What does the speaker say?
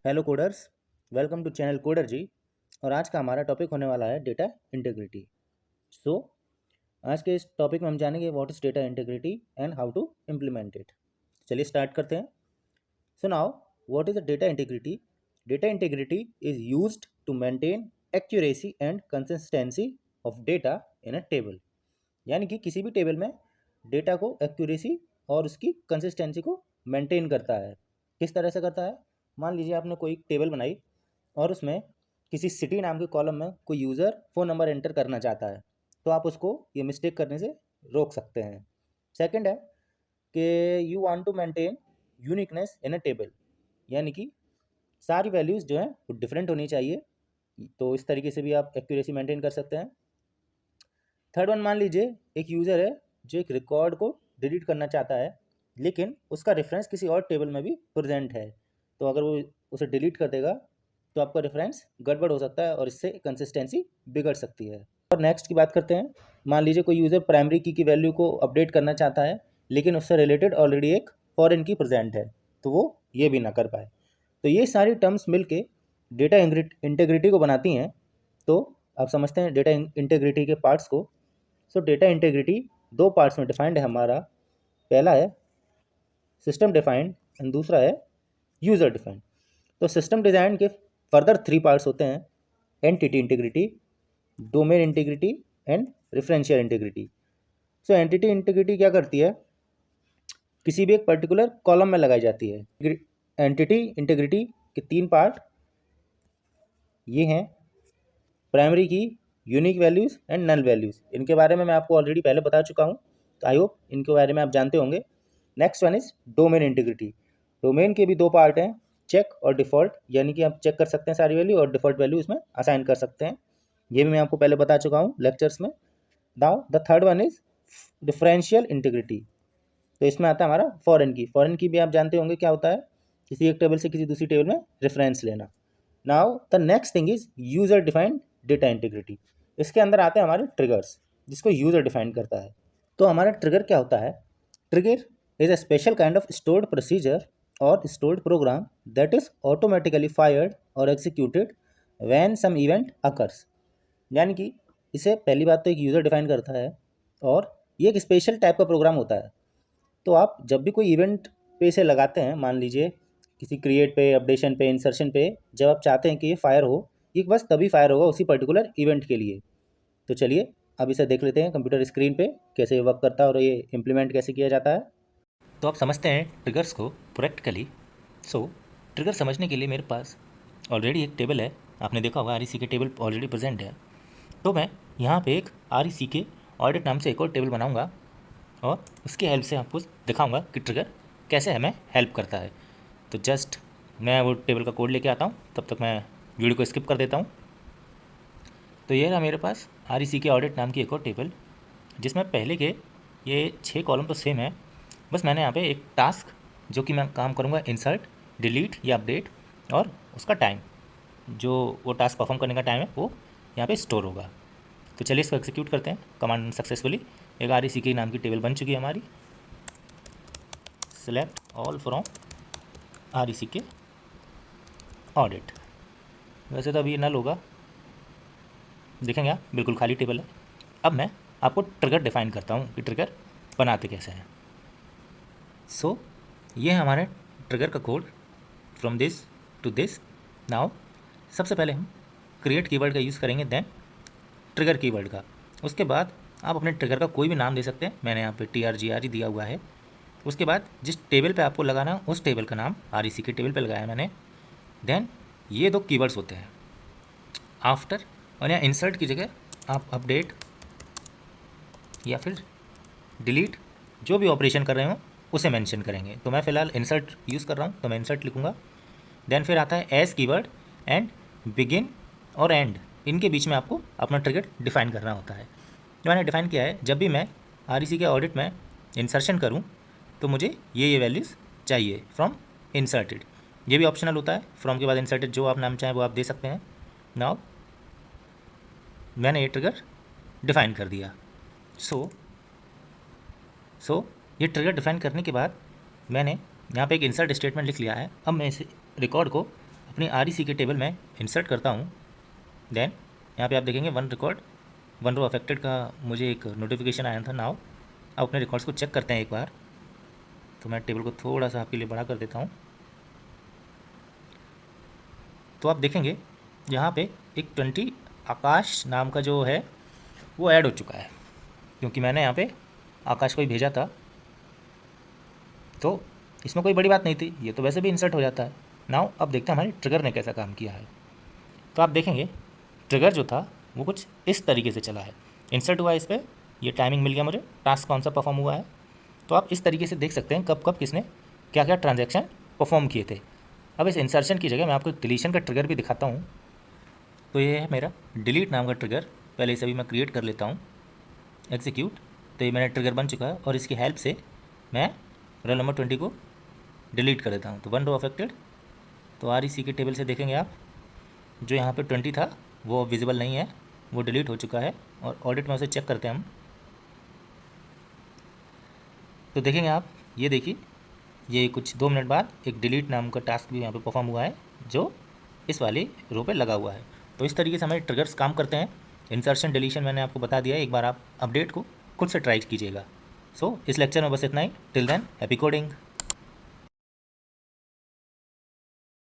Hello coders, welcome to channel coder ji. और आज का हमारा टॉपिक होने वाला है डेटा इंटीग्रिटी। सो आज के इस टॉपिक में हम जानेंगे what is data integrity and how to implement it. चलिए स्टार्ट करते हैं। So now what is the data integrity? Data integrity is used to maintain accuracy and consistency of data in a table. यानी कि किसी भी table में data को accuracy और उसकी कंसिस्टेंसी को मेंटेन करता है। किस तरह से करता है? मान लीजिए आपने कोई टेबल बनाई और उसमें किसी सिटी नाम के कॉलम में कोई यूज़र फ़ोन नंबर एंटर करना चाहता है, तो आप उसको ये मिस्टेक करने से रोक सकते हैं। सेकंड है कि you want to maintain uniqueness in a table, यानी कि सारी वैल्यूज़ जो हैं वो डिफरेंट होनी चाहिए, तो इस तरीके से भी आप एक्यूरेसी मेंटेन कर सकते हैं। थर्ड वन, मान लीजिए एक यूज़र है जो एक रिकॉर्ड को डिलीट करना चाहता है, लेकिन उसका रेफरेंस किसी और टेबल में भी प्रेजेंट है, तो अगर वो उसे डिलीट कर देगा तो आपका रेफरेंस गड़बड़ हो सकता है और इससे कंसिस्टेंसी बिगड़ सकती है। और नेक्स्ट की बात करते हैं। मान लीजिए कोई यूज़र प्राइमरी की वैल्यू को अपडेट करना चाहता है, लेकिन उससे रिलेटेड ऑलरेडी एक फॉरेन की प्रेजेंट है, तो वो ये भी ना कर पाए। तो ये सारी टर्म्स मिलके डेटा इंटीग्रिटी को बनाती हैं। तो आप समझते हैं डेटा इंटीग्रिटी के पार्ट्स को। सो डेटा इंटीग्रिटी दो पार्ट्स में डिफाइंड है हमारा। पहला है सिस्टम डिफाइंड एंड दूसरा है यूज़र डिफाइंड। तो सिस्टम डिज़ाइन के फर्दर थ्री पार्ट्स होते हैं: entity integrity, domain integrity and referential integrity. So entity integrity क्या करती है? किसी भी एक पर्टिकुलर कॉलम में लगाई जाती है। एंटिटी इंटीग्रिटी के तीन पार्ट ये हैं: primary key, unique values and null values. इनके बारे में मैं आपको ऑलरेडी पहले बता चुका हूँ, तो आई होप इनके बारे में आप जानते होंगे। Next one is domain integrity. Domain के भी दो पार्ट हैं, चेक और डिफ़ॉल्ट, यानी कि आप चेक कर सकते हैं सारी वैल्यू और डिफ़ॉल्ट वैल्यू इसमें असाइन कर सकते हैं। ये भी मैं आपको पहले बता चुका हूँ लेक्चर्स में। Now the third one is differential integrity. तो इसमें आता है हमारा फॉरेन की भी आप जानते होंगे क्या होता है, किसी एक टेबल से किसी दूसरी टेबल में रेफरेंस लेना। Now the next thing is user defined data integrity. इसके अंदर आते हैं हमारे ट्रिगर्स, जिसको यूज़र डिफाइन करता है। तो हमारा ट्रिगर क्या होता है? Trigger is a special kind of stored procedure और stored program that is automatically fired और executed when some event occurs. यानी कि इसे पहली बात तो एक यूज़र डिफाइन करता है, और ये एक स्पेशल टाइप का प्रोग्राम होता है। तो आप जब भी कोई इवेंट पे इसे लगाते हैं, मान लीजिए किसी क्रिएट पे, अपडेशन पे, इंसर्शन पे, जब आप चाहते हैं कि ये फायर हो, ये बस तभी फायर होगा उसी पर्टिकुलर इवेंट के लिए। तो चलिए अब इसे देख लेते हैं कंप्यूटर स्क्रीन पे कैसे ये वर्क करता है और ये इम्प्लीमेंट कैसे किया जाता है। तो आप समझते हैं ट्रिगर्स को प्रैक्टिकली। सो ट्रिगर समझने के लिए मेरे पास ऑलरेडी एक टेबल है, आपने देखा होगा REC के टेबल ऑलरेडी प्रेजेंट है। तो मैं यहाँ पे एक REC के ऑडिट नाम से एक और टेबल बनाऊँगा और उसकी हेल्प से आपको दिखाऊँगा कि ट्रिगर कैसे हमें हेल्प करता है। तो जस्ट मैं वो टेबल का कोड लेके आता हूँ, तब तक मैं वीडियो को स्किप कर देता हूँ। तो ये रहा मेरे पास REC के ऑडिट नाम की एक और टेबल, जिसमें पहले के ये 6 कॉलम तो सेम है, बस मैंने यहाँ पे एक टास्क जो कि मैं काम करूँगा इंसर्ट, डिलीट या अपडेट, और उसका टाइम, जो वो टास्क परफॉर्म करने का टाइम है वो यहाँ पे स्टोर होगा। तो चलिए इसको एग्जीक्यूट करते हैं। कमांड सक्सेसफुली एक REC नाम की टेबल बन चुकी है हमारी। Select all from REC audit. वैसे तो अभी ये नल होगा, देखेंगे आप, बिल्कुल खाली टेबल है। अब मैं आपको ट्रिगर डिफाइन करता हूँ कि ट्रिगर बनाते कैसे हैं। सो ये है हमारे ट्रिगर का code from this to this. Now सबसे पहले हम क्रिएट कीवर्ड का यूज़ करेंगे, देन ट्रिगर कीवर्ड का। उसके बाद आप अपने ट्रिगर का कोई भी नाम दे सकते हैं, मैंने यहाँ पे TRGR दिया हुआ है। उसके बाद जिस टेबल पे आपको लगाना उस टेबल का नाम REC के टेबल पे लगाया मैंने। देन ये दो कीवर्ड्स होते हैं आफ्टर, और यहाँ इंसर्ट की जगह आप अपडेट या फिर डिलीट जो भी ऑपरेशन कर रहे हो उसे मेंशन करेंगे। तो मैं फ़िलहाल इंसर्ट यूज़ कर रहा हूँ, तो मैं इंसर्ट लिखूँगा। देन फिर आता है एस कीवर्ड एंड बिगिन और एंड, इनके बीच में आपको अपना ट्रिगर डिफाइन करना होता है। जो मैंने डिफाइन किया है, जब भी मैं REC के ऑडिट में इंसर्शन करूँ तो मुझे ये वैल्यूज़ चाहिए फ्रॉम इंसर्टेड। ये भी ऑप्शनल होता है, फ्रॉम के बाद इंसर्टेड जो आप नाम चाहें वो आप दे सकते हैं। नाउ मैंने ये ट्रिगर डिफाइन कर दिया। सो सो ये ट्रिगर डिफाइन करने के बाद मैंने यहाँ पे एक इंसर्ट स्टेटमेंट लिख लिया है। अब मैं इस रिकॉर्ड को अपनी REC के टेबल में इंसर्ट करता हूँ। देन यहाँ पे आप देखेंगे वन रो अफेक्टेड का मुझे एक नोटिफिकेशन आया था। नाउ आप अपने रिकॉर्ड्स को चेक करते हैं एक बार। तो मैं टेबल को थोड़ा सा आपके लिए बड़ा कर देता हूँ। तो आप देखेंगे यहाँ पे एक 20 आकाश नाम का जो है वो ऐड हो चुका है, क्योंकि मैंने यहाँ पे आकाश को ही भेजा था। तो इसमें कोई बड़ी बात नहीं थी, ये तो वैसे भी इंसर्ट हो जाता है। नाउ अब देखते हैं हमारे ट्रिगर ने कैसा काम किया है। तो आप देखेंगे ट्रिगर जो था वो कुछ इस तरीके से चला है। इंसर्ट हुआ है इस पर, ये टाइमिंग मिल गया मुझे, टास्क कौन सा परफॉर्म हुआ है। तो आप इस तरीके से देख सकते हैं कब कब किसने क्या क्या ट्रांजैक्शन परफॉर्म किए थे। अब इस इंसर्शन की जगह मैं आपको डिलीशन का ट्रिगर भी दिखाता हूँ। तो ये है मेरा डिलीट नाम का ट्रिगर। पहले इसे भी मैं क्रिएट कर लेता हूँ, एग्जीक्यूट। तो ये मेरा ट्रिगर बन चुका है और इसकी हेल्प से मैं रोल नंबर 20 को डिलीट कर देता हूँ। तो वन रो अफेक्टेड। तो REC के टेबल से देखेंगे आप, जो यहाँ पे 20 था वो विजिबल नहीं है, वो डिलीट हो चुका है। और ऑडिट में उसे चेक करते हैं हम। तो देखेंगे आप, ये देखिए, ये कुछ 2 मिनट बाद एक डिलीट नाम का टास्क भी यहाँ पे परफॉर्म हुआ है, जो इस वाली रो पे लगा हुआ है। तो इस तरीके से हमारे ट्रिगर्स काम करते हैं। इंसर्शन डिलीशन मैंने आपको बता दिया है, एक बार आप अपडेट को खुद से ट्राई कीजिएगा। सो इस लेक्चर में बस इतना ही। Till then, happy coding.